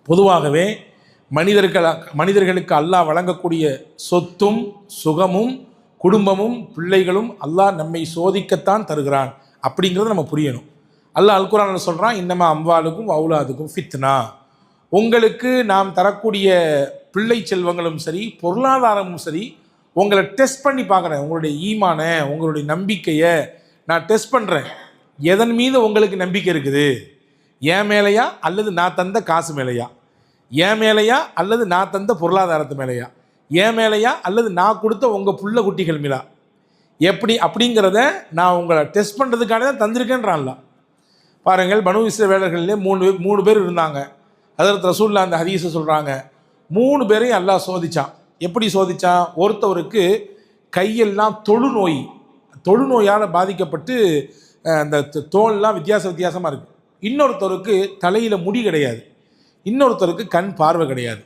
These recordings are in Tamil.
பொதுவாகவே மனிதர்களுக்கு அல்லாஹ் வழங்கக்கூடிய சொத்தும் சுகமும் குடும்பமும் பிள்ளைகளும் அல்லாஹ் நம்மை சோதிக்கத்தான் தருகிறான் அப்படிங்கிறத நம்ம புரியணும். அல்லாஹ் அல் குர்ஆனில் சொல்கிறான், இன்னமா அம்வாலுக்கும் அவுலாதுக்கும் ஃபித்னா. உங்களுக்கு நாம் தரக்கூடிய பிள்ளை செல்வங்களும் சரி பொருளாதாரமும் சரி உங்களை டெஸ்ட் பண்ணி பார்க்குறேன். உங்களுடைய ஈமான உங்களுடைய நம்பிக்கையை நான் டெஸ்ட் பண்ணுறேன். எதன் மீது உங்களுக்கு நம்பிக்கை இருக்குது? என் மேலையா அல்லது நான் தந்த காசு மேலையா? என் மேலையா அல்லது நான் தந்த பொருளாதாரத்து மேலையா? என் மேலையா அல்லது நான் கொடுத்த உங்கள் புள்ள குட்டிகள் மேலா? எப்படி அப்படிங்கிறத நான் உங்களை டெஸ்ட் பண்ணுறதுக்காக தான் தந்திருக்கேன்றான்ல. பாருங்கள், பனு இஸ்ரவேலர்களே மூணு பேர் இருந்தாங்க. ஹதரத் ரசூலுல்லாஹ் அந்த ஹதீஸை சொல்கிறாங்க, 3 பேரையும் அல்லாஹ் சோதிச்சான். எப்படி சோதிச்சான்? ஒருத்தவருக்கு கையெல்லாம் தொழுநோயால் பாதிக்கப்பட்டு அந்த தோல்லாம் வித்தியாசமாக இருக்குது. இன்னொருத்தருக்கு தலையில் முடி கிடையாது. இன்னொருத்தருக்கு கண் பார்வை கிடையாது.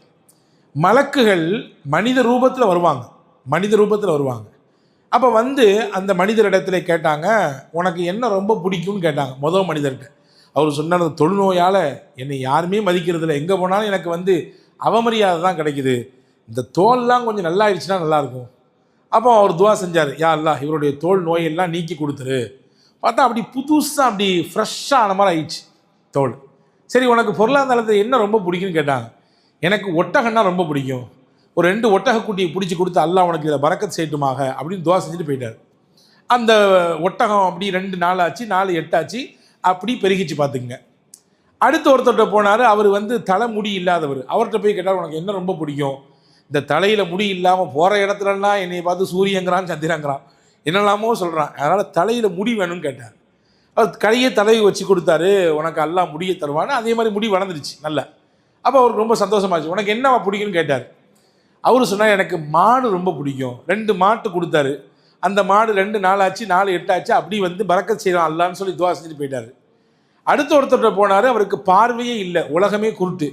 மலக்குகள் மனித ரூபத்தில் வருவாங்க. அப்போ அந்த மனிதரிடத்துல கேட்டாங்க, உனக்கு என்ன ரொம்ப பிடிக்கும்னு கேட்டாங்க. முதல் மனிதர்கிட்ட அவர் சொன்னார், தொழுநோயால் என்னை யாருமே மதிக்கிறதில்ல, எங்கே போனாலும் எனக்கு அவமரியாதை தான் கிடைக்குது, இந்த தோல்லாம் கொஞ்சம் நல்லா ஆயிடுச்சுன்னா நல்லாயிருக்கும். அப்போ அவர் துவா செஞ்சார், யா அல்லாஹ் இவருடைய தோல் நோயெல்லாம் நீக்கி கொடுத்துரு. பார்த்தா அப்படி புதுசாக அப்படி ஃப்ரெஷ்ஷாக ஆன மாதிரி ஆயிடுச்சு தோல். சரி, உனக்கு பொருளாதாரத்தை என்ன ரொம்ப பிடிக்கும்னு கேட்டாங்க. எனக்கு ஒட்டகன்னா ரொம்ப பிடிக்கும், ஒரு 2 ஒட்டகக்குட்டியை பிடிச்சி கொடுத்து அல்லாஹ் உனக்கு இதில் பரக்கத் செய்யட்டுமாக அப்படின்னு துவா செஞ்சுட்டு போயிட்டார். அந்த ஒட்டகம் அப்படி 2 நாள் ஆச்சு, 4 8 ஆச்சு, அப்படி பெருகிச்சு பார்த்துக்குங்க. அடுத்து ஒருத்தர்கிட்ட போனார். அவர் தலை முடி இல்லாதவர். அவர்கிட்ட போய் கேட்டார், உனக்கு என்ன ரொம்ப பிடிக்கும்? இந்த தலையில் முடி இல்லாமல் போகிற இடத்துலலாம் என்னை பார்த்து சூரியங்கிறான் சந்திரங்கிறான் என்னெல்லாமோ சொல்கிறான், அதனால் தலையில் முடி வேணும்னு கேட்டார். அவர் கையை தலையை வச்சு கொடுத்தாரு, உனக்கு எல்லாம் முடியை தருவான்னு. அதே மாதிரி முடி வளர்ந்துருச்சு நல்லா. அப்போ அவருக்கு ரொம்ப சந்தோஷமாச்சு. உனக்கு என்ன பிடிக்குன்னு கேட்டார். அவர் சொன்னார், எனக்கு மாடு ரொம்ப பிடிக்கும். 2 மாட்டு கொடுத்தாரு. அந்த மாடு 2 நாள் ஆச்சு, 4 8 ஆச்சு, அப்படி பரக்கத் செய்யலாம் அல்லான்னு சொல்லி துவா செஞ்சுட்டு போயிட்டார். அடுத்த ஒருத்தர்கிட்ட போனார். அவருக்கு பார்வையே இல்லை, உலகமே குருட்டு.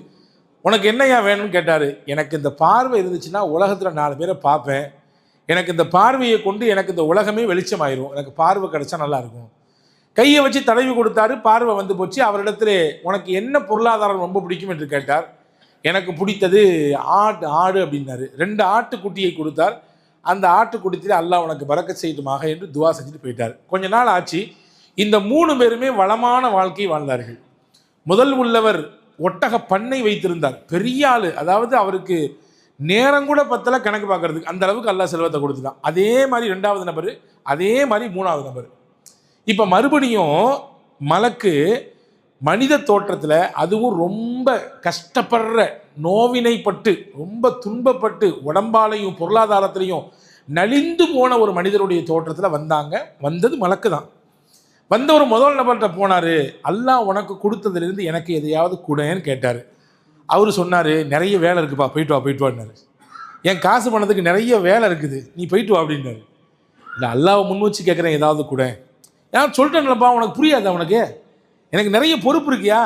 உனக்கு என்னையா வேணும்னு கேட்டார். எனக்கு இந்த பார்வை இருந்துச்சுன்னா உலகத்தில் 4 பேரை பார்ப்பேன். எனக்கு இந்த பார்வையை கொண்டு எனக்கு இந்த உலகமே வெளிச்சமாயிரும். எனக்கு பார்வை கிடைச்சா நல்லாயிருக்கும். கையை வச்சு தடவி கொடுத்தாரு. பார்வை போச்சு. அவரிடத்துல உனக்கு என்ன பொருளாதாரம் ரொம்ப பிடிக்கும் என்று கேட்டார். எனக்கு பிடித்தது ஆடு அப்படின்னாரு. 2 ஆட்டுக்குட்டியை கொடுத்தார். அந்த ஆட்டுக்குட்டியில் அல்லாஹ் உனக்கு பரக்கத் செய்யட்டுமாக என்று துவா செஞ்சுட்டு போயிட்டார். கொஞ்ச நாள் ஆச்சு. இந்த 3 பேருமே வளமான வாழ்க்கை வாழ்ந்தார்கள். முதல் உள்ளவர் ஒட்டக பண்ணை வைத்திருந்தார். பெரிய ஆள், அதாவது அவருக்கு நேரம் கூட பத்தல கணக்கு பார்க்கறதுக்கு, அந்த அளவுக்கு அல்லாஹ் செல்வத்தை கொடுத்துட்டான். அதே மாதிரி 2வது நபர், அதே மாதிரி 3வது நபர். இப்போ மறுபடியும் மலக்கு மனித தோற்றத்தில், அதுவும் ரொம்ப கஷ்டப்படுற, நோவினைப்பட்டு ரொம்ப துன்பப்பட்டு உடம்பாலையும் பொருளாதாரத்திலையும் நலிந்து போன ஒரு மனிதருடைய தோற்றத்தில் வந்தது மலக்கு தான். ஒரு முதல் நபர்கிட்ட போனார். அல்லாஹ் உனக்கு கொடுத்ததுலேருந்து எனக்கு எதையாவது கூடன்னு கேட்டார். அவர் சொன்னார், நிறைய வேலை இருக்குப்பா, போயிட்டு வான்னாரு. என் காசு பணத்துக்கு நிறைய வேலை இருக்குது, நீ போயிட்டு வா அப்படின்னாரு. இல்லை, அல்லாஹ் முன் வச்சு கேட்குறேன், ஏதாவது கூட. ஏன் சொல்லிட்டேன்லப்பா, உனக்கு புரியாது, உனக்கு எனக்கு நிறைய பொறுப்பு இருக்கியா,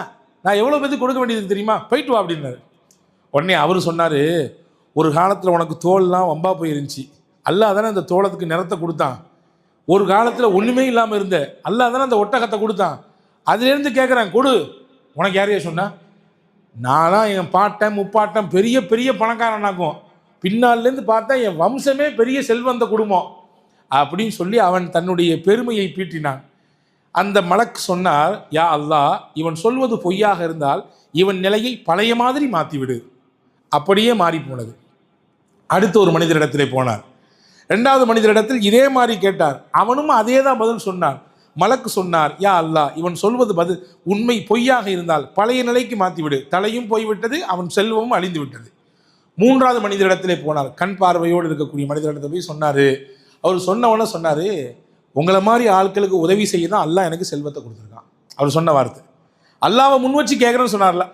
நான் எவ்வளோ பேருக்கு கொடுக்க வேண்டியது தெரியுமா, போயிட்டு வா அப்படின்னாரு. உடனே அவர் சொன்னார், ஒரு காலத்தில் உனக்கு தோல்லாம் வம்பா போயிருந்துச்சு, அல்லாஹ் தானே அந்த தோளத்துக்கு நிறத்தை கொடுத்தான். ஒரு காலத்தில் ஒன்றுமே இல்லாமல் இருந்த அல்லாஹ் தானே அந்த ஒட்டகத்தை கொடுத்தான். அதுலேருந்து கேட்குறேன், கொடு. உனக்கு யாரையா சொன்னா? நான்லாம் என் பாட்டன் முப்பாட்டன் பெரிய பெரிய பணக்காரனாக்கும், பின்னாலேருந்து பார்த்தா என் வம்சமே பெரிய செல்வந்த குடும்பம் அப்படின்னு சொல்லி அவன் தன்னுடைய பெருமையை பீட்டினான். அந்த மலக்கு சொன்னார், யா அல்லாஹ், இவன் சொல்வது பொய்யாக இருந்தால் இவன் நிலையை பழைய மாதிரி மாற்றிவிடு. அப்படியே மாறி போனது. அடுத்த ஒரு மனிதரிடத்திலே போனார். 2வது மனிதரிடத்தில் இதே மாதிரி கேட்டார். அவனும் அதே தான் பதில் சொன்னான். மலக்கு சொன்னார், யா அல்லாஹ், இவன் சொல்வது பதில் உண்மை பொய்யாக இருந்தால் பழைய நிலைக்கு மாற்றிவிடு. தலையும் போய்விட்டது, அவன் செல்வமும் அழிந்து விட்டது. 3வது மனிதரிடத்திலே போனார். கண் பார்வையோடு இருக்கக்கூடிய மனிதரிடத்தில் போய் சொன்னார். அவர் சொன்னவொன்னே சொன்னார், உங்களை மாதிரி ஆட்களுக்கு உதவி செய்ய தான் அல்லாஹ் எனக்கு செல்வத்தை கொடுத்துருக்கான். அவர் சொன்ன வார்த்தை. அல்லாஹ்வை முன் வச்சு கேட்குறேன்னு சொன்னார்ல,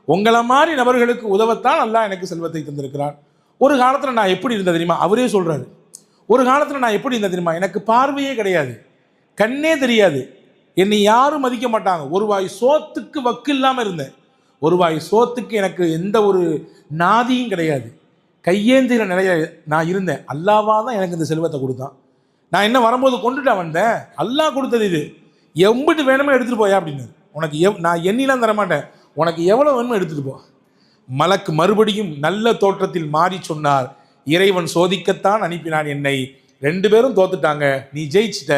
உங்களை மாதிரி நபர்களுக்கு உதவத்தான் அல்லாஹ் எனக்கு செல்வத்தை தந்திருக்கிறான். ஒரு காலத்தில் நான் எப்படி இருந்தது தெரியுமா? அவரே சொல்கிறாரு, ஒரு காலத்தில் நான் எப்படி இருந்தது தெரியுமா? எனக்கு பார்வையே கிடையாது, கண்ணே தெரியாது, என்னை யாரும் மதிக்க மாட்டாங்க, ஒரு வாய் சோத்துக்கு வக்கு இல்லாமல் இருந்தேன். ஒரு வாய் சோத்துக்கு எனக்கு எந்த ஒரு நாதியும் கிடையாது, கையேந்திர நிலைய நான் இருந்தேன். அல்லாஹ்வா தான் எனக்கு இந்த செல்வத்தை கொடுத்தான். நான் என்ன வரும்போது கொண்டுட்டா வந்தேன், அல்லாஹ் கொடுத்தது இது, எம்பிட்டு வேணுமோ எடுத்துகிட்டு போயா அப்படின்னு. உனக்கு நான் எண்ணிலாம் தரமாட்டேன், உனக்கு எவ்வளோ வேணுமோ எடுத்துகிட்டு போ. மலக்கு மறுபடியும் நல்ல தோற்றத்தில் மாறி சொன்னார், இறைவன் சோதிக்கத்தான் அனுப்பினான் என்னை. 2 பேரும் தோத்துட்டாங்க, நீ ஜெயிச்சிட்ட,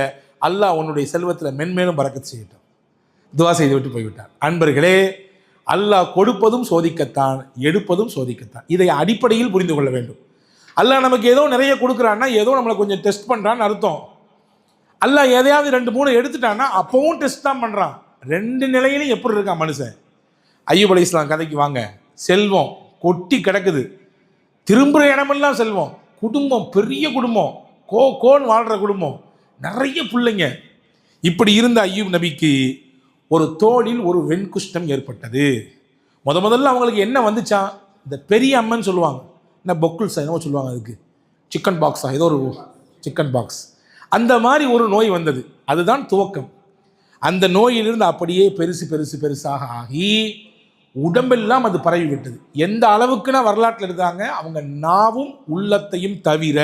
அல்லாஹ் உன்னுடைய செல்வத்தில் மென்மேலும் பறக்கத் செய்யட்டும். துவா செய்து விட்டு போய்விட்டார். அன்பர்களே, அல்லாஹ் கொடுப்பதும் சோதிக்கத்தான், எடுப்பதும் சோதிக்கத்தான். இதை அடிப்படையில் புரிந்து கொள்ள வேண்டும். அல்லாஹ் நமக்கு ஏதோ நிறைய கொடுக்குறான்னா ஏதோ நம்மளை கொஞ்சம் டெஸ்ட் பண்ணுறான்னு அர்த்தம். அல்லாஹ் எதையாவது 2-3 எடுத்துட்டான்னா அப்பவும் டெஸ்ட் தான் பண்ணுறான். 2 நிலையிலையும் எப்படி இருக்கான் மனுஷன். அய்யூப் அலைஹிஸ்ஸலாம் கதைக்கு வாங்க. செல்வம் கொட்டி கிடக்குது, திரும்புகிற இடமெல்லாம் செல்வம், குடும்பம் பெரிய குடும்பம், கோன் வாழ்கிற குடும்பம், நிறைய பிள்ளைங்க. இப்படி இருந்த அய்யூப் நபிக்கு ஒரு தோளில் ஒரு வெண்குஷ்டம் ஏற்பட்டது. முதல்ல அவங்களுக்கு என்ன வந்துச்சான், இந்த பெரிய அம்மன் சொல்லுவாங்க, என்ன பொக்குல்ஸா என்னவோ சொல்லுவாங்க, அதுக்கு சிக்கன் பாக்ஸா ஏதோ ஒரு சிக்கன் பாக்ஸ், அந்த மாதிரி ஒரு நோய் வந்தது. அதுதான் துவக்கம். அந்த நோயிலிருந்து அப்படியே பெருசாக ஆகி உடம்பெல்லாம் அது பரவி விட்டது. எந்த அளவுக்குன்னா வரலாற்றில் இருந்தாங்க, அவங்க நாவும் உள்ளத்தையும் தவிர,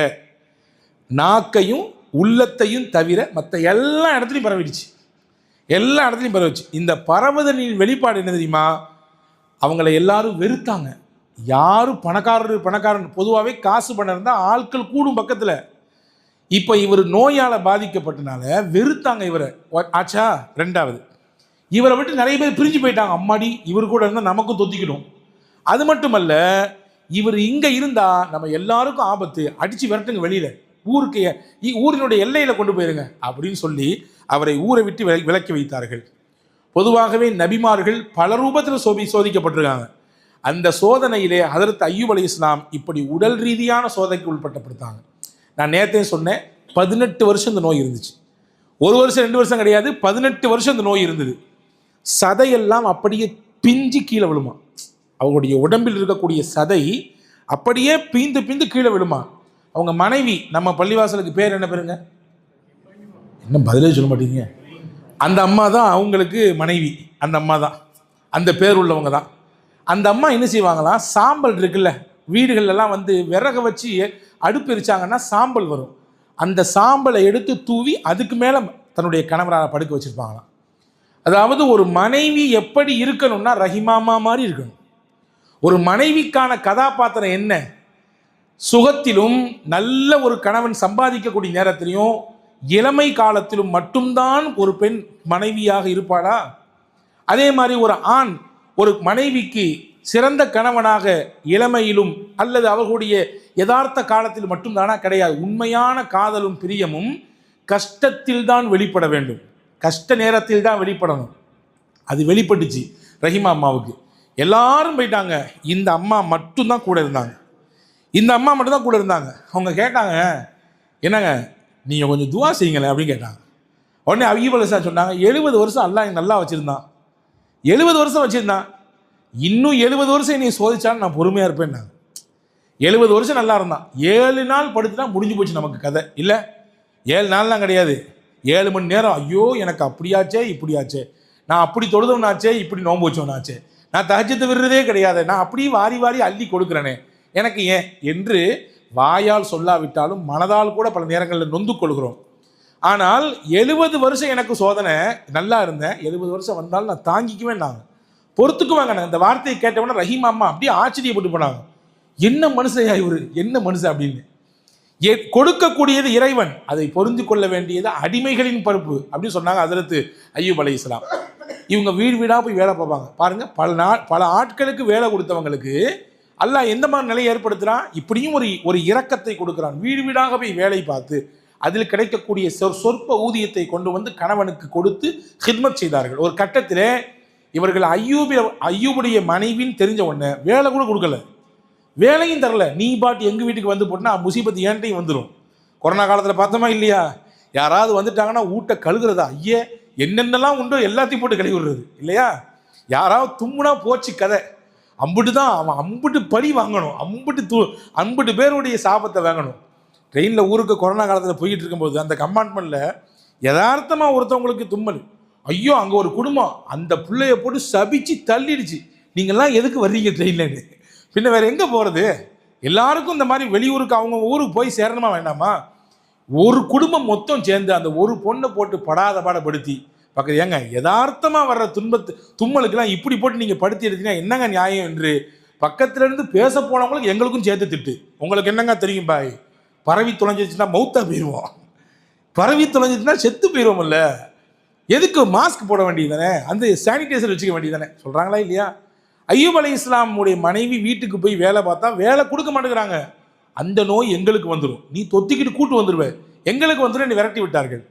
நாக்கையும் உள்ளத்தையும் தவிர மற்ற எல்லா இடத்துலையும் பரவிடுச்சு. எல்லா இடத்துலையும் பரவிச்சு. இந்த பரவுதலின் வெளிப்பாடு என்ன தெரியுமா, அவங்கள எல்லாரும் வெறுத்தாங்க. யாரும் பணக்காரன் பொதுவாகவே காசு பணம் இருந்தால் ஆட்கள் கூடும் பக்கத்தில். இப்போ இவர் நோயால் பாதிக்கப்பட்டனால வெறுத்தாங்க இவரை. ஆச்சா, 2வது இவரை விட்டு நிறைய பேர் பிரிஞ்சு போயிட்டாங்க. அம்மாடி, இவர் கூட இருந்தால் நமக்கும் தொத்திக்கிடும். அது மட்டுமல்ல, இவர் இங்கே இருந்தால் நம்ம எல்லாருக்கும் ஆபத்து, அடித்து விரட்டுங்க வெளியில், ஊரினுடைய எல்லையில் கொண்டு போயிருங்க அப்படின்னு சொல்லி அவரை ஊரை விட்டு விலக்கி வைத்தார்கள். பொதுவாகவே நபிமார்கள் பல ரூபத்தில் சோதிக்கப்பட்டிருக்காங்க. அந்த சோதனையிலே ஹதரத் அய்யூப் அலைஹிஸ்ஸலாம் இப்படி உடல் ரீதியான சோதனைக்கு உட்பட்டப்படுத்தாங்க. நான் நேற்றே சொன்னேன், 18 வருஷம் இந்த நோய் இருந்துச்சு. 1 வருஷம் 2 வருஷம் கிடையாது, 18 வருஷம் இந்த நோய் இருந்தது. சதையெல்லாம் அப்படியே பிஞ்சு கீழே விழுமா. அவங்களுடைய உடம்பில் இருக்கக்கூடிய சதை அப்படியே பிந்து கீழே விழுமா. அவங்க மனைவி, நம்ம பள்ளிவாசலுக்கு பேர் என்ன பேருங்க, என்ன பதிலே சொல்ல மாட்டீங்க, அந்த அம்மா தான் அவங்களுக்கு மனைவி, அந்த அம்மா தான், அந்த பேர் உள்ளவங்க தான். அந்த அம்மா என்ன செய்வாங்களாம், சாம்பல் இருக்குல்ல, வீடுகள்லாம் வந்து விறக வச்சு அடுப்பு எரிச்சாங்கன்னா சாம்பல் வரும். அந்த சாம்பலை எடுத்து தூவி அதுக்கு மேலே தன்னுடைய கணவரால் படுக்க வச்சுருப்பாங்களாம். அதாவது ஒரு மனைவி எப்படி இருக்கணும்னா ரஹிமாமா மாதிரி இருக்கணும். ஒரு மனைவிக்கான கதாபாத்திரம் என்ன, சுகத்திலும் நல்ல ஒரு கணவன் சம்பாதிக்கக்கூடிய நேரத்திலையும் இளமை காலத்திலும் மட்டும்தான் ஒரு பெண் மனைவியாக இருப்பாளா? அதே மாதிரி ஒரு ஆண் ஒரு மனைவிக்கு சிறந்த கணவனாக இளமையிலும் அல்லது அவர்களுடைய யதார்த்த காலத்தில் மட்டும்தானா? கிடையாது. உண்மையான காதலும் பிரியமும் கஷ்டத்தில் தான் வெளிப்பட வேண்டும், கஷ்ட நேரத்தில் தான் வெளிப்படணும். அது வெளிப்பட்டுச்சு ரஹிமா அம்மாவுக்கு. எல்லாரும் போயிட்டாங்க, இந்த அம்மா மட்டும்தான் கூட இருந்தாங்க. இந்த அம்மா மட்டும்தான் கூட இருந்தாங்க. அவங்க கேட்டாங்க, என்னங்க நீங்கள் கொஞ்சம் துவா செய்யுங்களேன் அப்படின்னு கேட்டாங்க. உடனே அய்யூப் அலைஹிஸ்ஸலாம் சொன்னாங்க, 70 வருஷம் அல்லாஹ் நல்லா வச்சுருந்தான், 70 வருஷம் வச்சுருந்தான், இன்னும் 70 வருஷம் நீ சோதிச்சாலும் நான் பொறுமையாக இருப்பேன்னாங்க. 70 வருஷம் நல்லா இருந்தான். 7 நாள் படுத்துனா முடிஞ்சு போச்சு நமக்கு கதை. இல்லை 7 நாள்லாம் கிடையாது, 7 மணி நேரம். ஐயோ எனக்கு அப்படியாச்சே இப்படியாச்சே, நான் அப்படி தொழுதவனாச்சே, இப்படி நோன்பு வச்சவனாச்சே, நான் தஹஜ்ஜத் விடுறதே கிடையாது, நான் அப்படியே வாரி அள்ளி கொடுக்குறேனே, எனக்கு ஏன் என்று வாயால் சொல்லாவிட்டாலும் மனதால் கூட பல நேரங்களில் நொந்து கொள்கிறோம். ஆனால் 70 வருஷம் எனக்கு சோதனை, நல்லா இருந்தேன், 70 வருஷம் வந்தாலும் நான் தாங்கிக்குவேன், நாங்கள் பொறுத்துக்குவாங்க. நான் இந்த வார்த்தையை கேட்டவொன்னே ரஹீம் அம்மா அப்படியே ஆச்சரியப்பட்டு போனாங்க. என்ன மனுஷையா இவர், என்ன மனுஷன் அப்படின்னு. கொடுக்கக்கூடியது இறைவன், அதை பொருந்து கொள்ள வேண்டியது அடிமைகளின் பொறுப்பு அப்படின்னு சொன்னாங்க ஹஜ்ரத் அய்யூப் அலைஹிஸ்ஸலாம். இவங்க வீடாக போய் வேலை பார்ப்பாங்க. பாருங்க, பல ஆட்களுக்கு வேலை கொடுத்தவங்களுக்கு அல்லாஹ் எந்த மாதிரி நிலையை ஏற்படுத்துகிறான், இப்படியும் ஒரு இரக்கத்தை கொடுக்குறான். வீடாக போய் வேலை பார்த்து அதில் கிடைக்கக்கூடிய சொற்ப ஊதியத்தை கொண்டு வந்து கணவனுக்கு கொடுத்து ஹித்மத் செய்தார்கள். ஒரு கட்டத்தில் இவர்கள் அய்யூபுடைய மனைவின்னு தெரிஞ்ச உடனே வேலை கூட கொடுக்கல, வேலையும் தரல. நீ பாட்டு எங்கள் வீட்டுக்கு வந்து போட்டுனா முசீபத்து ஏன்ட்டையும் வந்துடும். கொரோனா காலத்தில் பார்த்தோமா இல்லையா, யாராவது வந்துட்டாங்கன்னா வீட்டை கழுகுறதா, ஐயே என்னென்னலாம் உண்டோ எல்லாத்தையும் போட்டு கழுவி விடுறது இல்லையா. யாராவது தும்முனா போச்சு கதை, அம்புட்டு தான், அவன் அம்புட்டு பழி வாங்கணும், அம்புட்டு பேருடைய சாபத்தை வாங்கணும். ட்ரெயினில் ஊருக்கு கொரோனா காலத்தில் போய்கிட்டு இருக்கும்போது அந்த கம்பார்ட்மெண்ட்டில் யதார்த்தமாக ஒருத்தவங்களுக்கு தும்மல், ஐயோ அங்கே ஒரு குடும்பம் அந்த பிள்ளைய போட்டு சபிச்சு தள்ளிடுச்சு, நீங்கள்லாம் எதுக்கு வர்றீங்க ட்ரெயின்லன்னு. பின்ன வேறு எங்கே போகிறது? எல்லாருக்கும் இந்த மாதிரி வெளியூருக்கு அவங்க ஊருக்கு போய் சேரணுமா வேண்டாமா? ஒரு குடும்பம் மொத்தம் சேர்ந்து அந்த ஒரு பொண்ணை போட்டு படாத பாடப்படுத்தி பக்கத்து, ஏங்க யதார்த்தமாக வர்ற தும்மலுக்கெல்லாம் இப்படி போட்டு நீங்கள் படுத்தி எடுத்தீங்கன்னா என்னங்க நியாயம் என்று பக்கத்துல இருந்து பேச போனவங்களுக்கு எங்களுக்கும் சேர்த்து திட்டு. உங்களுக்கு என்னங்க தெரியும் பாய், பரவி தொலைஞ்சிச்சுன்னா மௌத்தா போயிடுவோம், பரவி தொலைஞ்சிச்சுன்னா செத்து போயிடுவோம்ல, எதுக்கு மாஸ்க் போட வேண்டியது தானே, அந்த சானிடைசர் வச்சுக்க வேண்டியது தானே சொல்கிறாங்களா இல்லையா? ஐயூப் அலைஹிஸ்ஸலாமுடைய மனைவி வீட்டுக்கு போய் வேலை பார்த்தா வேலை கொடுக்க மாட்டேங்கிறாங்க. அந்த நோய் எங்களுக்கு வந்துடும், நீ தொத்திக்கிட்டு கூட்டு வந்துடுவேன், எங்களுக்கு வந்துடும், நீ விரட்டி விட்டார்கள்.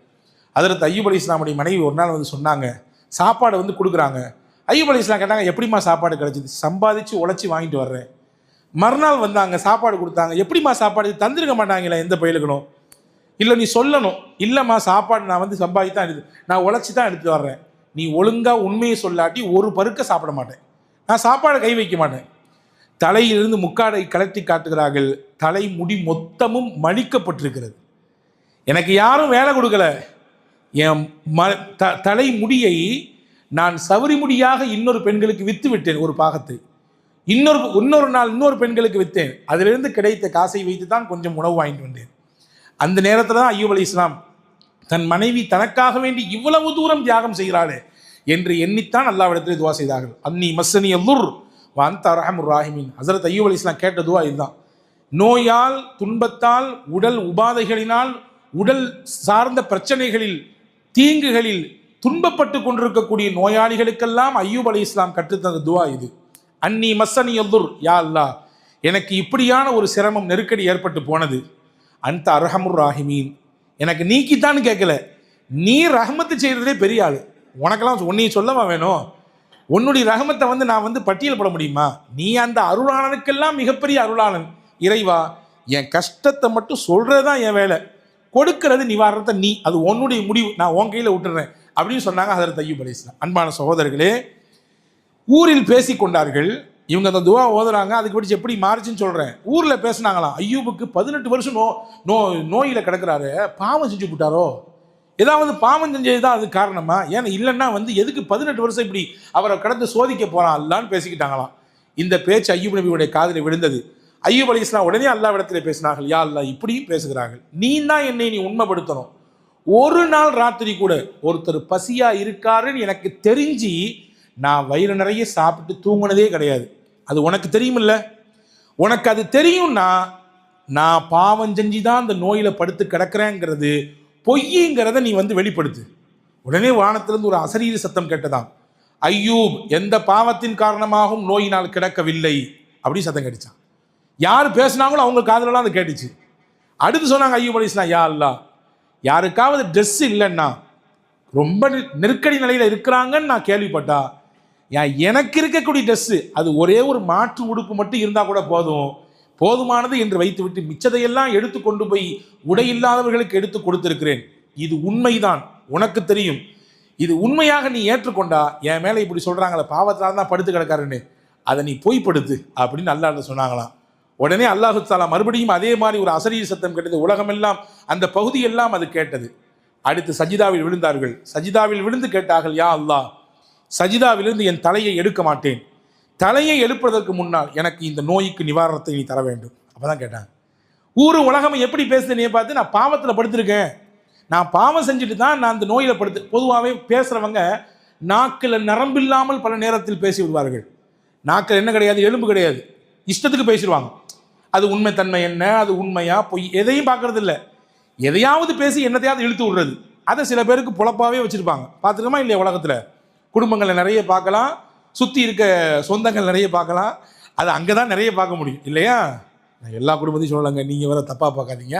ஹஜ்ரத் ஐயூப் அலைஹிஸ்ஸலாமுடைய மனைவி ஒரு நாள் வந்து சொன்னாங்க, சாப்பாடு வந்து கொடுக்குறாங்க. ஐயூப் அலைஹிஸ்ஸலாம் கேட்டாங்க, எப்படிம்மா சாப்பாடு கிடைச்சிது? சம்பாதிச்சு உழைச்சி வாங்கிட்டு வர்றேன். மறுநாள் வந்தாங்க, சாப்பாடு கொடுத்தாங்க. எப்படிம்மா சாப்பாடு? தந்திருக்க மாட்டாங்களா எந்த பயிலுக்கணும்? இல்லை நீ சொல்லணும், இல்லைம்மா சாப்பாடு நான் வந்து சம்பாதி தான் நான் உழைச்சி தான் எடுத்து வர்றேன். நீ ஒழுங்காக உண்மையை சொல்லாட்டி ஒரு பருக்க சாப்பிட மாட்டேன், நான் சாப்பாடை கை வைக்க மாட்டேன். தலையிலிருந்து முக்காடை கலட்டி காட்டுகிறார்கள், தலை முடி மொத்தமும் மடிக்கப்பட்டிருக்கிறது. எனக்கு யாரும் வேலை கொடுக்கல, என் தலை முடியை நான் சவரி முடியாக இன்னொரு பெண்களுக்கு விற்று விட்டேன், ஒரு பாகத்தை இன்னொரு நாள் இன்னொரு பெண்களுக்கு விற்றேன். அதிலிருந்து கிடைத்த காசை வைத்து தான் கொஞ்சம் உணவு வாங்கிட்டு வந்தேன். அந்த நேரத்தில் தான் ஐயூப் அலைஹிஸ்ஸலாம் தன் மனைவி தனக்காக வேண்டி இவ்வளவு தூரம் தியாகம் செய்கிறாளே என்று எண்ணித்தான் அல்லாஹ்விடத்தில் துவா செய்தார்கள். அன்னி மஸ்ஸனி யதுர் வ அன்த அர்ஹமுர் ராஹிமீன். ஹஜ்ரத் ஐயூப் அலைஹிஸ்ஸலாம் கேட்ட துவா இதுதான். நோயால், துன்பத்தால், உடல் உபாதைகளினால், உடல் சார்ந்த பிரச்சனைகளில், தீங்குகளில் துன்பப்பட்டு கொண்டிருக்கக்கூடிய நோயாளிகளுக்கெல்லாம் ஐயூப் அலைஹிஸ்ஸலாம் கற்றுத்தந்த துவா இது. அன்னி மஸ்ஸனி யதுர், யா அல்லாஹ் எனக்கு இப்படியான ஒரு சிரமம் நெருக்கடி ஏற்பட்டு போனது, அன்த அர்ஹமுர் ராஹிமீன் எனக்கு நீக்கித்தான்னு கேட்கல, நீ ரஹமத்து செய்கிறதே பெரிய ஆள், உனக்கெல்லாம் உன்னையும் சொல்லவா வேணும்? உன்னுடைய ரஹமத்தை வந்து நான் வந்து பட்டியல் போட முடியுமா? நீ அந்த அருளாளனுக்கெல்லாம் மிகப்பெரிய அருளாளன். இறைவா, என் கஷ்டத்தை மட்டும் சொல்கிறது தான் என் வேலை, கொடுக்கிறது நிவாரணத்தை நீ, அது உன்னுடைய முடிவு, நான் உன் கையில் விட்டுறேன் அப்படின்னு சொன்னாங்க ஹஜ்ரத் ஐயூப் அலைஹிஸ்ஸலாம். அன்பான சகோதரர்களே, ஊரில் பேசி கொண்டார்கள். இவங்க அந்த துவா ஓதுறாங்க, அதுக்கு படிச்சு எப்படி மாறிச்சுன்னு சொல்கிறேன். ஊரில் பேசினாங்களாம், ஐயூபுக்கு 18 வருஷம் நோயில் கிடக்கிறாரு, பாவம் செஞ்சு விட்டாரோ, ஏதாவது பாவம் செஞ்சது தான் அது காரணமா? ஏன்னா இல்லைன்னா வந்து எதுக்கு 18 வருஷம் இப்படி அவரை கடந்து சோதிக்க போகிறான் அல்லான்னு பேசிக்கிட்டாங்களாம். இந்த பேச்சு ஐயூப் நபியுடைய காதில் விழுந்தது. ஐயூப் அலைஹிஸ்ஸலாம் உடனே அல்லாஹ்விடத்தில் பேசினார்கள், யா அல்லாஹ் இப்படியும் பேசுகிறார்கள், நீ தான் என்னை நீ உண்மைப்படுத்தணும். ஒரு நாள் ராத்திரி கூட ஒருத்தர் பசியா இருக்காருன்னு எனக்கு தெரிஞ்சு நான் வயிறு நிறைய சாப்பிட்டு தூங்கினதே கிடையாது. அது உனக்கு தெரியுமில்ல, உனக்கு அது தெரியும்னா நான் பாவம் செஞ்சு தான் அந்த நோயில் படுத்து கிடக்கிறேங்கிறது பொய்யுங்கிறத நீ வந்து வெளிப்படுத்து. உடனே வானத்திலிருந்து ஒரு அசரீரி சத்தம் கேட்டதாம், ஐயூப் எந்த பாவத்தின் காரணமாகவும் நோயினால் கிடக்கவில்லை அப்படி சத்தம் கேட்டுச்சான். யார் பேசினாங்களோ அவங்க காதலெல்லாம் அது கேட்டுச்சு. அடுத்து சொன்னாங்க ஐயூப் அலைஹிஸ்ஸலாம், யா அல்லாஹ் யாருக்காவது ட்ரெஸ் இல்லைன்னா, ரொம்ப நெருக்கடி நிலையில் இருக்கிறாங்கன்னு நான் கேள்விப்பட்டா, எனக்கு இருக்கக்கூடிய ட்ரெஸ்ஸு அது ஒரே ஒரு மாற்று உடுப்பு மட்டும் இருந்தால் கூட போதுமானது என்று வைத்துவிட்டு மிச்சதையெல்லாம் எடுத்து கொண்டு போய் உடை இல்லாதவர்களுக்கு எடுத்து கொடுத்திருக்கிறேன். இது உண்மைதான், உனக்கு தெரியும், இது உண்மையாக நீ ஏற்றுக்கொண்டா என் மேலே இப்படி சொல்கிறாங்களே பாவத்தால் தான் படுத்து கிடக்காருன்னு அதை நீ பொய்ப்படுத்து அப்படின்னு அல்லாஹ் சொன்னாங்களாம். உடனே அல்லாஹு தஆலா மறுபடியும் அதே மாதிரி ஒரு அசரீரி சத்தம் கேட்டது. உலகமெல்லாம் அந்த பகுதியெல்லாம் அது கேட்டது. அடுத்து சஜிதாவில் விழுந்தார்கள். சஜிதாவில் விழுந்து கேட்டார்கள், யா அல்லாஹ் சஜிதாவிலிருந்து என் தலையை எடுக்க மாட்டேன், தலையை எடுப்பதற்கு முன்னால் எனக்கு இந்த நோய்க்கு நிவாரணத்தை நீ தர வேண்டும். அப்போ தான் கேட்டாங்க. ஊர் உலகம் எப்படி பேசுது நீ பார்த்து, நான் பாவத்தில் படுத்திருக்கேன், நான் பாவம் செஞ்சுட்டு தான் நான் அந்த நோயில் படுத்து. பொதுவாகவே பேசுகிறவங்க நாக்கில் நரம்பு இல்லாமல் பல நேரத்தில் பேசி விடுவார்கள். நாக்கில் என்ன கிடையாது, எலும்பு கிடையாது, இஷ்டத்துக்கு பேசிடுவாங்க. அது உண்மைத்தன்மை என்ன, அது உண்மையா பொய் எதையும் பார்க்கறது இல்லை, எதையாவது பேசி என்னத்தையாவது இழுத்து விடுறது. அதை சில பேருக்கு பொழப்பாகவே வச்சுருப்பாங்க. பார்த்துக்கமா இல்லையா? உலகத்தில் குடும்பங்களை நிறைய பார்க்கலாம், சுற்றி இருக்க சொந்தங்கள் நிறைய பார்க்கலாம், அது அங்கே தான் நிறைய பார்க்க முடியும் இல்லையா? நான் எல்லா குடும்பத்தையும் சொல்லலைங்க, நீங்கள் வேறு தப்பாக பார்க்காதீங்க.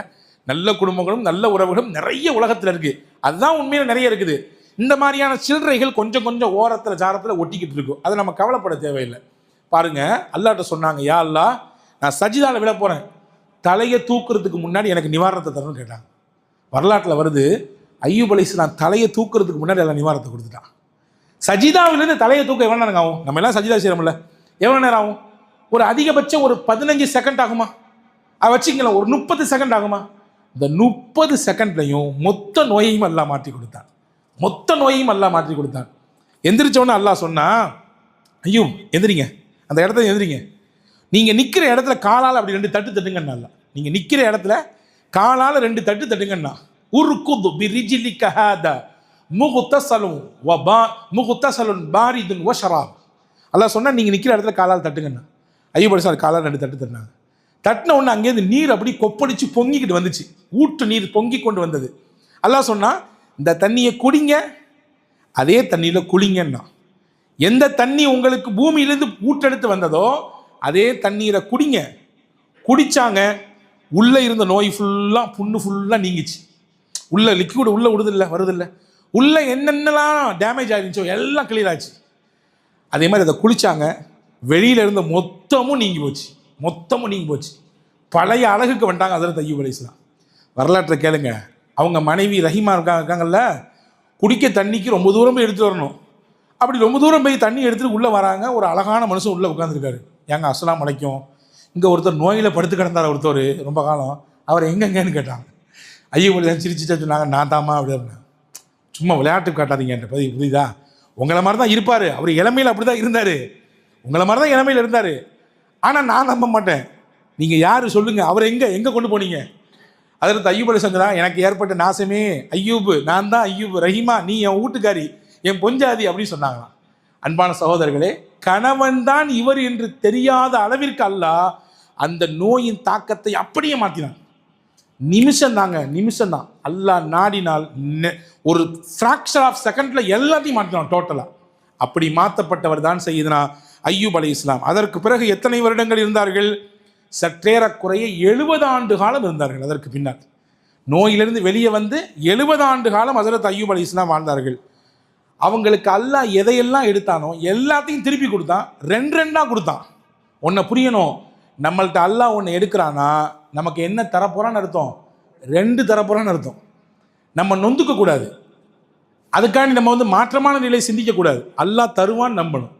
நல்ல குடும்பங்களும் நல்ல உறவுகளும் நிறைய உலகத்தில் இருக்குது, அதுதான் உண்மையில் நிறைய இருக்குது. இந்த மாதிரியான சில்லறைகள் கொஞ்சம் கொஞ்சம் ஓரத்தில் ஜாரத்தில் ஒட்டிக்கிட்டு இருக்கும், அதை நம்ம கவலைப்பட தேவையில்லை. பாருங்கள், அல்லாஹ்ட்ட சொன்னாங்க, யா அல்லாஹ் நான் சஜிதாவில் விழ போகிறேன், தலையை தூக்குறதுக்கு முன்னாடி எனக்கு நிவாரணத்தை தரணும்னு கேட்டாங்க. வரலாற்றில் வருது, ஐயூப் அலைஹிஸ்ஸலாம் தலையை தூக்குறதுக்கு முன்னாடி எல்லாம் நிவாரணத்தை கொடுத்துட்டான். சஜிதாவிலிருந்து தலையை தூக்க எவ்வளோ நேரம் ஆகும்? நம்ம எல்லாம் சஜிதா செய்கிறோம்ல, எவ்வளோ நேரம் ஆகும்? ஒரு அதிகபட்சம் ஒரு 15 செகண்ட் ஆகுமா? அதை வச்சுக்கலாம், ஒரு 30 செகண்ட் ஆகுமா? இந்த 30 செகண்ட்லையும் மொத்த நோயையும் அல்லாஹ் மாற்றி கொடுத்தான், மொத்த நோயையும் அல்லாஹ் மாற்றி கொடுத்தான். எந்திரிச்சோன்னு அல்லாஹ் சொன்னா, ஐயோ எந்திரிங்க, அந்த இடத்துல எந்திரிங்க, நீங்கள் நிற்கிற இடத்துல காலால் அப்படி 2 தட்டு தட்டுங்கண்ணா. அல்ல, நீங்கள் நிற்கிற இடத்துல காலால் 2 தட்டு தட்டுங்கண்ணா. உர்குது பிரிஜிலிக ஹாதா முகுத்தசலுன் பாரிதுன் வ ஷராப். அல்லாஹ் சொன்னால் நீங்கள் நிற்கிற இடத்துல காலால் தட்டுங்கண்ணா. ஐயூப் அலைஹிஸ்ஸலாம் காலால் 2 தட்டு தட்டினாங்க. தட்டின உடனே அங்கேருந்து நீர் அப்படி கொப்பளிச்சு பொங்கிக்கிட்டு வந்துச்சு. ஊற்று நீர் பொங்கி கொண்டு வந்தது. அல்லாஹ் சொன்னா, இந்த தண்ணியை குடிங்க, அதே தண்ணியில் குளிங்கன்னா. எந்த தண்ணி உங்களுக்கு பூமியிலேருந்து ஊற்றெடுத்து வந்ததோ அதே தண்ணீரை குடிங்க. குடித்தாங்க. உள்ளே இருந்த நோய் ஃபுல்லாக, புண்ணு ஃபுல்லாக நீங்கிச்சு. உள்ள லிக்விட் உள்ளே விடுதில்ல, வருதில்லை. உள்ளே என்னென்னலாம் டேமேஜ் ஆகிருந்துச்சோ எல்லாம் கிளியர் ஆச்சு. அதே மாதிரி அதை குளித்தாங்க. வெளியில் இருந்த மொத்தமும் நீங்கி போச்சு. பழைய அழகுக்கு வந்துட்டாங்க ஹஜ்ரத் அய்யூப் அலைஹிஸ்ஸலாம். வரலாற்றை கேளுங்க. அவங்க மனைவி ரஹீமா இருக்காங்கல்ல, குடிக்க தண்ணிக்கு ரொம்ப தூரம் போய் எடுத்துகிட்டு வரணும். அப்படி ரொம்ப தூரம் போய் தண்ணி எடுத்துகிட்டு உள்ளே வராங்க. ஒரு அழகான மனுஷன் உள்ளே உட்காந்துருக்காரு. ஏங்க அஸ்ஸலாமு அலைக்கும். இங்கே ஒருத்தர் நோயில் படுத்து கிடந்தார் ஒருத்தர் ரொம்ப காலம். அவர் எங்கெங்கன்னு கேட்டாங்க. அய்யூப் அலைஹிஸ்ஸலாம் சிரிச்சுட்டா சொன்னாங்க, நான் தாமா அப்படின்னு. சும்மா விளையாட்டு காட்டாதீங்கன்ற பதிவு புரியுதா? உங்களை மாதிரி தான் இருப்பார். அவர் இளமையில் அப்படி தான் இருந்தார். உங்களை மாதிரி தான் இளமையில் இருந்தார். ஆனால் நான் நம்ப மாட்டேன். நீங்கள் யார் சொல்லுங்கள், அவர் எங்கே கொண்டு போனீங்க? ஹஜ்ரத் அய்யூப் அலைஹிஸ்ஸலாம், எனக்கு ஏற்பட்ட நாசமே அய்யூப், நான் தான் அய்யூப், ரஹீமா நீ என் வீட்டுக்காரி, என் பொஞ்சாதி அப்படின்னு சொன்னாங்களாம். அன்பான சகோதரர்களே, கணவன் தான் இவர் என்று தெரியாத அளவிற்கு அல்லாஹ் அந்த நோயின் தாக்கத்தை அப்படியே மாற்றினான். நிமிஷம்தான். அல்லாஹ் நாடினால் ஒரு ஃப்ராக்சர் ஆஃப் செகண்டில் எல்லாத்தையும் மாற்றினான் டோட்டலாக. அப்படி மாற்றப்பட்டவர் தான் சையதுனா அய்யூப் அலைஹிஸ்ஸலாம். அதற்கு பிறகு எத்தனை வருடங்கள் இருந்தார்கள்? சற்றேறக்குறைய 70 ஆண்டு காலம் இருந்தார்கள். அதற்கு பின்னால் நோயிலிருந்து வெளியே வந்து 70 ஆண்டு காலம் ஹஜ்ரத் அய்யூப் அலைஹிஸ்ஸலாம் வாழ்ந்தார்கள். அவங்களுக்கு அல்லாஹ் எதையெல்லாம் எடுத்தானோ எல்லாத்தையும் திருப்பி கொடுத்தான். 2 கொடுத்தான். ஒன்றை புரியணும், நம்மள்ட்ட அல்லாஹ் ஒன்று எடுக்கிறான்னா நமக்கு என்ன தரப்போறான்னு அர்த்தம்? 2 தரப்போறான்னு அர்த்தம். நம்ம நொந்துக்க கூடாது. அதுக்காண்டி நம்ம வந்து மாற்றமான நிலை சிந்திக்கக்கூடாது. அல்லாஹ் தருவான்னு நம்பணும்.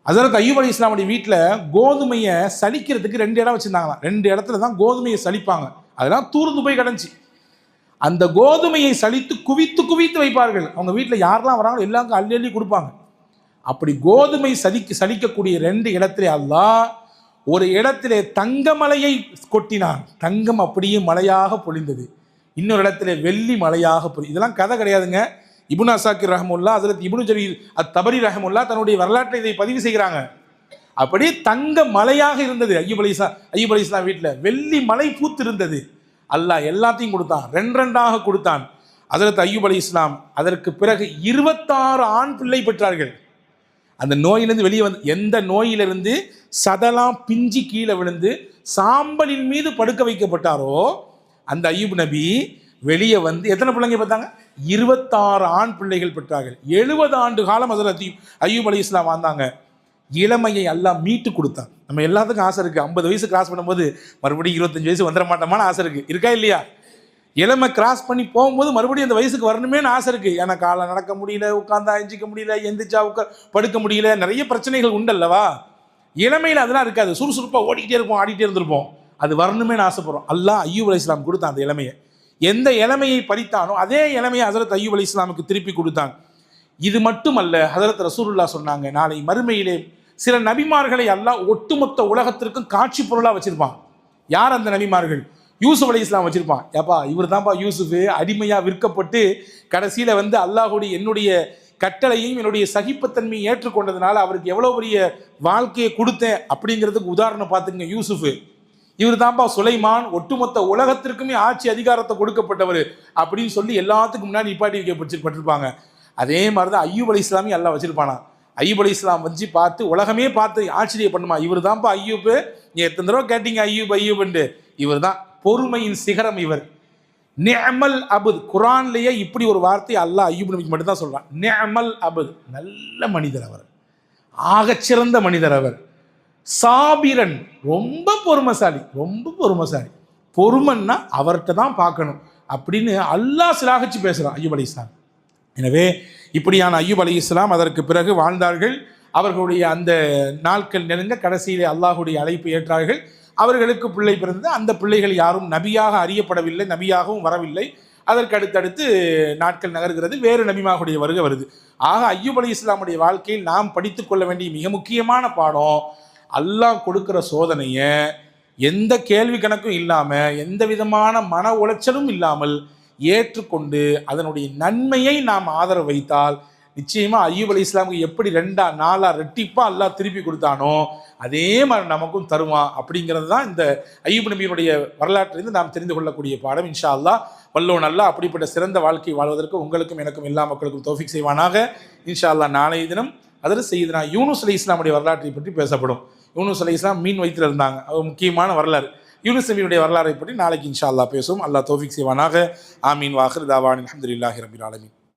ஹஜ்ரத் அய்யூப் அலைஹிஸ்ஸலாமுடைய வீட்டில் கோதுமையை சலிக்கிறதுக்கு 2 இடம் வச்சுருந்தாங்களாம். 2 இடத்துல தான் கோதுமையை சலிப்பாங்க. அதெல்லாம் தூர்ந்து போய் கிடந்துச்சு. அந்த கோதுமையை சலித்து குவித்து வைப்பார்கள். அவங்க வீட்டில் யாரெல்லாம் வராங்களோ எல்லாருக்கும் அள்ளி கொடுப்பாங்க. அப்படி கோதுமை சலிக்கக்கூடிய 2 இடத்துல அல்லாஹ் ஒரு இடத்திலே தங்கமலையை கொட்டினான். தங்கம் அப்படியே மலையாக பொழிந்தது. இன்னொரு இடத்துல வெள்ளி மலையாக இதெல்லாம் கதை கிடையாதுங்க. இப்னு அசாக்கிர் ரஹ்மத்துல்லாஹ், ஹஜ்ரத் இப்னு ஜரீர் அத்-தபரி ரஹ்மத்துல்லாஹ் தன்னுடைய வரலாற்றை இதை பதிவு செய்கிறாங்க. அப்படி தங்க மலையாக இருந்தது அய்யூப் அலைஹிஸ்ஸலாம் வீட்டில். வெள்ளி மலை பூத்து இருந்தது. அல்லாஹ் எல்லாத்தையும் கொடுத்தான். 2 கொடுத்தான். ஹஜ்ரத் அய்யூப் அலைஹிஸ்ஸலாம் அதற்கு பிறகு 26 ஆண் பிள்ளை பெற்றார்கள். அந்த நோயிலிருந்து வெளியே வந்து, எந்த நோயிலிருந்து சதலாம் பிஞ்சி கீழே விழுந்து சாம்பலின் மீது படுக்க வைக்கப்பட்டாரோ அந்த அய்யூப் நபி வெளியே வந்து எத்தனை பிள்ளைங்க பார்த்தாங்க? 26 ஆண் பிள்ளைகள் பெற்றார்கள். 70 ஆண்டு காலம் ஹஜ்ரத் அய்யூப் அலைஹிஸ்ஸலாம் வாழ்ந்தாங்க. இளமையை அல்லாஹ் மீட்டு கொடுத்தான். நம்ம எல்லாத்துக்கும் ஆசை இருக்குது. 50 வயசு கிராஸ் பண்ணும்போது மறுபடியும் 25 வயசு வந்துட மாட்டோமான ஆசை இருக்குது. இருக்கா இல்லையா? இளமை கிராஸ் பண்ணி போகும்போது மறுபடியும் அந்த வயசுக்கு வரணுமேனு ஆசை இருக்குது. ஏன்னா காலை நடக்க முடியல, உட்காந்தா எஞ்சிக்க முடியல, எந்திரிச்சா படுக்க முடியல, நிறைய பிரச்சனைகள் உண்டல்லவா? இளமையில் அதெல்லாம் இருக்காது. சுறுசுறுப்பாக ஓடிக்கிட்டே இருப்போம், ஆடிக்கிட்டே இருந்திருப்போம். அது வரணுமேனு ஆசைப்படுறோம். அல்லாஹ் அய்யூப் அலைஹிஸ்ஸலாம் கொடுத்தான் அந்த இளமையை. எந்த இளமையை பறித்தானோ அதே இளமையை ஹஜ்ரத் அய்யூப் அலைஹிஸ்ஸலாமுக்கு திருப்பி கொடுத்தாங்க. இது மட்டுமல்ல, ஹஜ்ரத் ரசூலுல்லாஹ் சொன்னாங்க, நாளை மறுமையிலே சில நபிமார்களை அல்லாஹ் ஒட்டுமொத்த உலகத்திற்கும் காட்சி பொருளாக வச்சிருப்பான். யார் அந்த நபிமார்கள்? யூசுப் அலைஹிஸ்ஸலாம் வச்சிருப்பான். ஏப்பா இவர் தான்ப்பா யூசுஃப், அடிமையாக விற்கப்பட்டு கடைசியில் வந்து அல்லாஹுடைய என்னுடைய கட்டளையும் என்னுடைய சகிப்புத்தன்மையை ஏற்றுக்கொண்டதுனால அவருக்கு எவ்வளோ பெரிய வாழ்க்கையை கொடுத்தேன் அப்படிங்கிறதுக்கு உதாரணம் பார்த்துங்க. யூசுஃப் இவர் தான்ப்பா சுலைமான், ஒட்டுமொத்த உலகத்திற்குமே ஆட்சி அதிகாரத்தை கொடுக்கப்பட்டவர் அப்படின்னு சொல்லி எல்லாத்துக்கும் முன்னாடி நிப்பாட்டி வைக்கப்பட்டிருப்பாங்க. அதே மாதிரி தான் அய்யூப் அலைஹிஸ்ஸலாமையும் அல்லாஹ் வச்சிருப்பானா. அய்யூப் அலைஹிஸ்ஸலாம் வச்சு பார்த்து உலகமே பார்த்து ஆச்சரிய பண்ணுமா, இவர் தான்ப்பா அய்யூப், நீ எத்தனை தடவை கேட்டீங்க அய்யூப்ண்டு, இவர் தான் பொறுமையின் சிகரம் இவர். நிஅமல் அபுத், குரான்லேயே இப்படி ஒரு வார்த்தை அல்லாஹ் அய்யூப் நபிக்கு மட்டும்தான் சொல்றான். நிஅமல் அபுத், நல்ல மனிதர் அவர், ஆகச்சிறந்த மனிதர் அவர். சாபிரன், ரொம்ப பொறுமைசாலி. பொறுமைன்னா அவர்கிட்ட தான் பார்க்கணும் அப்படின்னு அல்லாஹ் சிலாகிச்சு பேசுகிறான் அய்யூப் அலைஹிஸ்ஸலாம். எனவே இப்படியான அய்யூப் அலைஹிஸ்ஸலாம் அதற்கு பிறகு வாழ்ந்தார்கள். அவர்களுடைய அந்த நாட்கள் நெருங்க கடைசியிலே அல்லாஹுடைய அழைப்பு ஏற்றார்கள். அவர்களுக்கு பிள்ளை பிறந்தது. அந்த பிள்ளைகள் யாரும் நபியாக அறியப்படவில்லை, நபியாகவும் வரவில்லை. அதற்கு அடுத்தடுத்து நாட்கள் நகர்கிறது, வேறு நபிமாவுடைய வருகை வருது. ஆக அய்யூப் அலைஹிஸ்ஸலாமுடைய வாழ்க்கையில் நாம் படித்து கொள்ள வேண்டிய மிக முக்கியமான பாடம், அல்லாஹ் கொடுக்குற சோதனையை எந்த கேள்வி கணக்கும் இல்லாமல், எந்த விதமான மன உளைச்சலும் இல்லாமல் ஏற்றுக்கொண்டு அதனுடைய நன்மையை நாம் ஆதரவு வைத்தால் நிச்சயமாக ஐயூப் அலைஹிஸ்ஸலாமுக்கு எப்படி 2 4 ரெட்டிப்பா அல்லாஹ் திருப்பி கொடுத்தானோ அதே மாதிரி நமக்கும் தருவான் அப்படிங்கிறது தான் இந்த ஐயூப் நபியினுடைய வரலாற்றிலிருந்து நாம் தெரிந்து கொள்ளக்கூடிய பாடம். இன்ஷா அல்லாஹ் வல்லோன் அல்லாஹ் அப்படிப்பட்ட சிறந்த வாழ்க்கை வாழ்வதற்கு உங்களுக்கும் எனக்கும் எல்லா மக்களுக்கும் தௌஃபீக் செய்வானாக. இன்ஷா அல்லாஹ் நாளைய தினம் அதில் செய்தனா யூனுஸ் அலைஹிஸ்ஸலாமுடைய வரலாற்றை பற்றி பேசப்படும். யூனுஸ் அலைஹிஸ்ஸலாம் மீன் வயிற்றில் இருந்தாங்க, அது முக்கியமான வரலாறு. யூனுஸ் நபியுடைய வரலாறை பற்றி நாளைக்கு இன்ஷா அல்லாஹ் பேசுவோம். அல்லாஹ் தௌஃபீக் செய்வானாக. ஆமீன். வாஹிர் தாவான் அல்ஹம்துலில்லாஹி ரப்பில் ஆலமீன்.